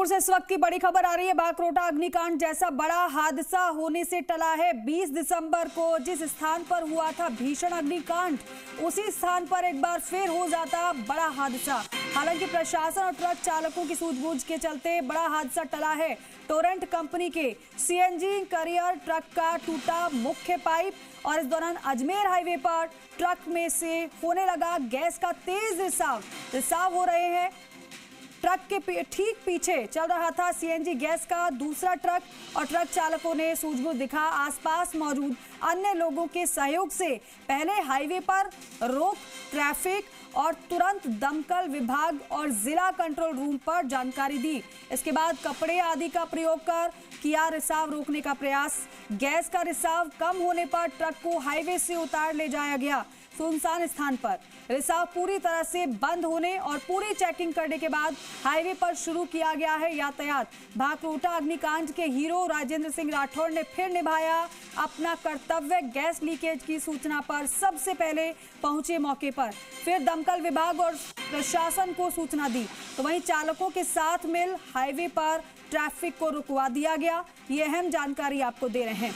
से इस वक्त की बड़ी खबर आ रही है। बागरोटा अग्निकांड जैसा बड़ा हादसा होने से टला है। 20 दिसंबर को जिस स्थान पर हुआ था भीषण अग्निकांड, उसी स्थान पर एक बार फिर हो जाता बड़ा हादसा। हालांकि प्रशासन और ट्रक चालकों की सूझबूझ के चलते बड़ा हादसा टला है। टोरेंट कंपनी के सीएनजी कैरियर ट्रक का टूटा मुख्य पाइप और इस दौरान अजमेर हाईवे पर ट्रक में से होने लगा गैस का तेज रिसाव हो रहे हैं। ट्रक के ठीक पीछे चल रहा था सीएनजी गैस का दूसरा ट्रक और ट्रक चालकों ने सूझबूझ दिखा। आसपास मौजूद अन्य लोगों के सहयोग से पहले हाईवे पर रोक ट्रैफिक और तुरंत दमकल विभाग और जिला कंट्रोल रूम पर जानकारी दी। इसके बाद कपड़े आदि का प्रयोग कर किया रिसाव रोकने का प्रयास। गैस का रिसाव कम होने पर ट्रक को हाईवे से उतार ले जाया गया। सुनसान स्थान पर रिसाव पूरी तरह से बंद होने और पूरी चेकिंग करने के बाद हाईवे पर शुरू किया गया है यातायात। बागरोटा अग्निकांड के हीरो राजेंद्र सिंह राठौड़ ने फिर निभाया अपना कर्तव्य। गैस लीकेज की सूचना पर सबसे पहले पहुंचे मौके पर, फिर दमकल विभाग और प्रशासन को सूचना दी, तो वहीं चालकों के साथ मिल हाईवे पर ट्रैफिक को रुकवा दिया गया। ये अहम जानकारी आपको दे रहे हैं।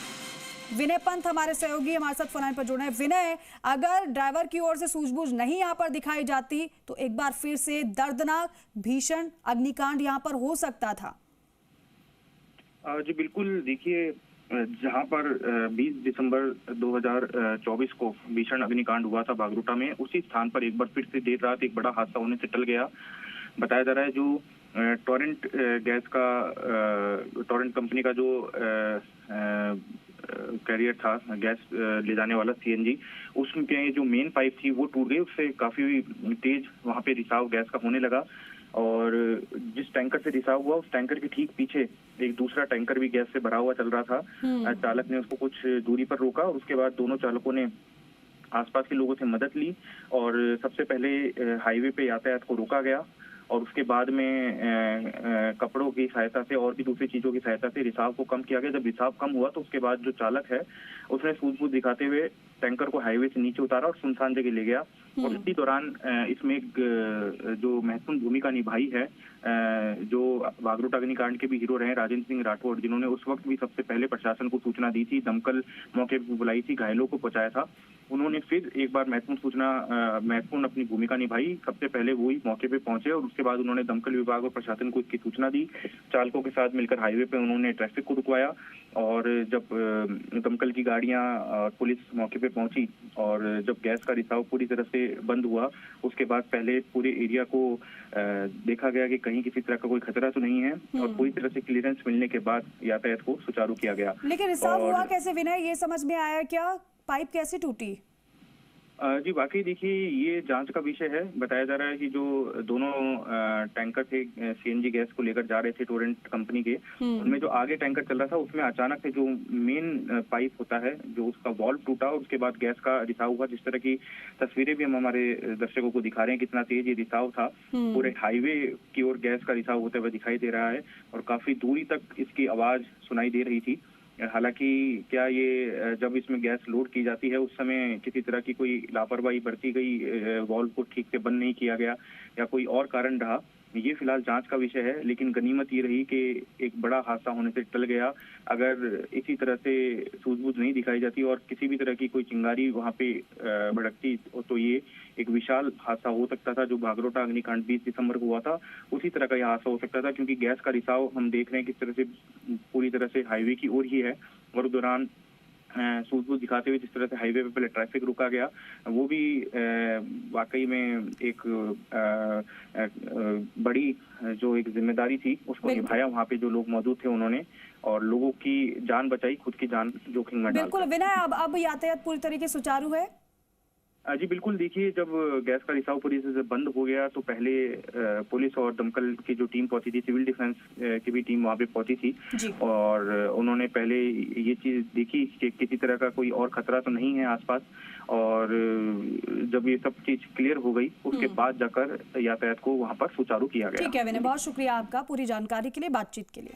विनय पंत हमारे सहयोगी हमारे साथ फोन लाइन पर जुड़े हैं। विनय, अगर ड्राइवर की ओर से सूझबूझ नहीं यहाँ पर दिखाई जाती तो एक बार फिर से दर्दनाक भीषण अग्निकांड यहाँ पर हो सकता था। जी बिल्कुल, देखिए जहाँ पर 20 दिसंबर 2024 को भीषण अग्निकांड हुआ था बागरोटा में, उसी स्थान पर एक बार फिर से देर रात एक बड़ा हादसा होने से टल गया। बताया जा रहा है जो टोरेंट गैस का टोरेंट कंपनी का जो कैरियर था गैस ले जाने वाला सीएनजी, उसमें जो मेन पाइप थी वो टूट गई। उससे काफी तेज वहां पे रिसाव गैस का होने लगा और जिस टैंकर से रिसाव हुआ उस टैंकर के ठीक पीछे एक दूसरा टैंकर भी गैस से भरा हुआ चल रहा था। चालक ने उसको कुछ दूरी पर रोका और उसके बाद दोनों चालकों ने आसपास के लोगों से मदद ली और सबसे पहले हाईवे पे यातायात को रोका गया और उसके बाद में कपड़ों की सहायता से और भी दूसरी चीजों की सहायता से रिसाव को कम किया गया। जब रिसाव कम हुआ तो उसके बाद जो चालक है उसने सूझबूझ दिखाते हुए टैंकर को हाईवे से नीचे उतारा और सुनसान जगह ले गया। और इसी दौरान इसमें जो महत्वपूर्ण भूमिका निभाई है जो बागरोटा अग्निकांड के भी हीरो रहे राजेंद्र सिंह राठौड़, जिन्होंने उस वक्त भी सबसे पहले प्रशासन को सूचना दी थी, दमकल मौके पर बुलाई थी, घायलों को पहुंचाया था। उन्होंने फिर एक बार महत्वपूर्ण अपनी भूमिका निभाई। सबसे पहले वही मौके पे पहुंचे और उसके बाद उन्होंने दमकल विभाग और प्रशासन को इसकी सूचना दी। चालकों के साथ मिलकर हाईवे पे उन्होंने ट्रैफिक को रुकवाया और जब दमकल की गाड़ियां और पुलिस मौके पे पहुंची और जब गैस का रिसाव पूरी तरह से बंद हुआ, उसके बाद पहले पूरे एरिया को देखा गया कि कहीं किसी तरह का कोई खतरा तो नहीं है और पूरी तरह से क्लियरेंस मिलने के बाद यातायात को सुचारू किया गया। लेकिन रिसाव हुआ कैसे विनय, ये समझ में आया क्या? पाइप कैसे टूटी? जी वाकई देखिए ये जांच का विषय है। बताया जा रहा है कि जो दोनों टैंकर थे सीएनजी गैस को लेकर जा रहे थे टोरेंट कंपनी के, उनमें जो आगे टैंकर चल रहा था उसमें अचानक से जो मेन पाइप होता है जो उसका वॉल्व टूटा और उसके बाद गैस का रिसाव हुआ। जिस तरह की तस्वीरें भी हम हमारे दर्शकों को दिखा रहे हैं कितना तेज ये रिसाव था। पूरे हाईवे की ओर गैस का रिसाव होते हुए दिखाई दे रहा है और काफी दूरी तक इसकी आवाज सुनाई दे रही थी। हालांकि क्या ये जब इसमें गैस लोड की जाती है उस समय किसी तरह की कोई लापरवाही बरती गई, वॉल्व को ठीक से बंद नहीं किया गया या कोई और कारण रहा, ये फिलहाल जांच का विषय है। लेकिन गनीमत ये रही कि एक बड़ा हादसा होने से टल गया। अगर इसी तरह से सूझबूझ नहीं दिखाई जाती और किसी भी तरह की कोई चिंगारी वहां पे भड़कती तो ये एक विशाल हादसा हो सकता था। जो बागरोटा अग्निकांड 20 दिसंबर को हुआ था उसी तरह का यह हादसा हो सकता था, क्योंकि गैस का रिसाव हम देख रहे हैं किस तरह से पूरी तरह से हाईवे की ओर ही है और उस दौरान सूझबूझ दिखाते हुए जिस तरह से हाईवे पे पहले ट्रैफिक रुका गया, वो भी वाकई में एक बड़ी जो एक जिम्मेदारी थी उसको निभाया वहाँ पे जो लोग मौजूद थे उन्होंने, और लोगों की जान बचाई, खुद की जान जोखिम में डाल। बिल्कुल विनय, अब यातायात पूरी तरीके से सुचारू है? जी बिल्कुल, देखिए जब गैस का रिसाव पूरी तरह से बंद हो गया तो पहले पुलिस और दमकल की जो टीम पहुंची थी, सिविल डिफेंस की भी टीम वहां पे पहुंची थी और उन्होंने पहले ये चीज देखी कि किसी तरह का कोई और खतरा तो नहीं है आसपास, और जब ये सब चीज क्लियर हो गई उसके बाद जाकर यातायात को वहां पर सुचारू किया गया। ठीक है विनय, बहुत शुक्रिया आपका पूरी जानकारी के लिए, बातचीत के लिए।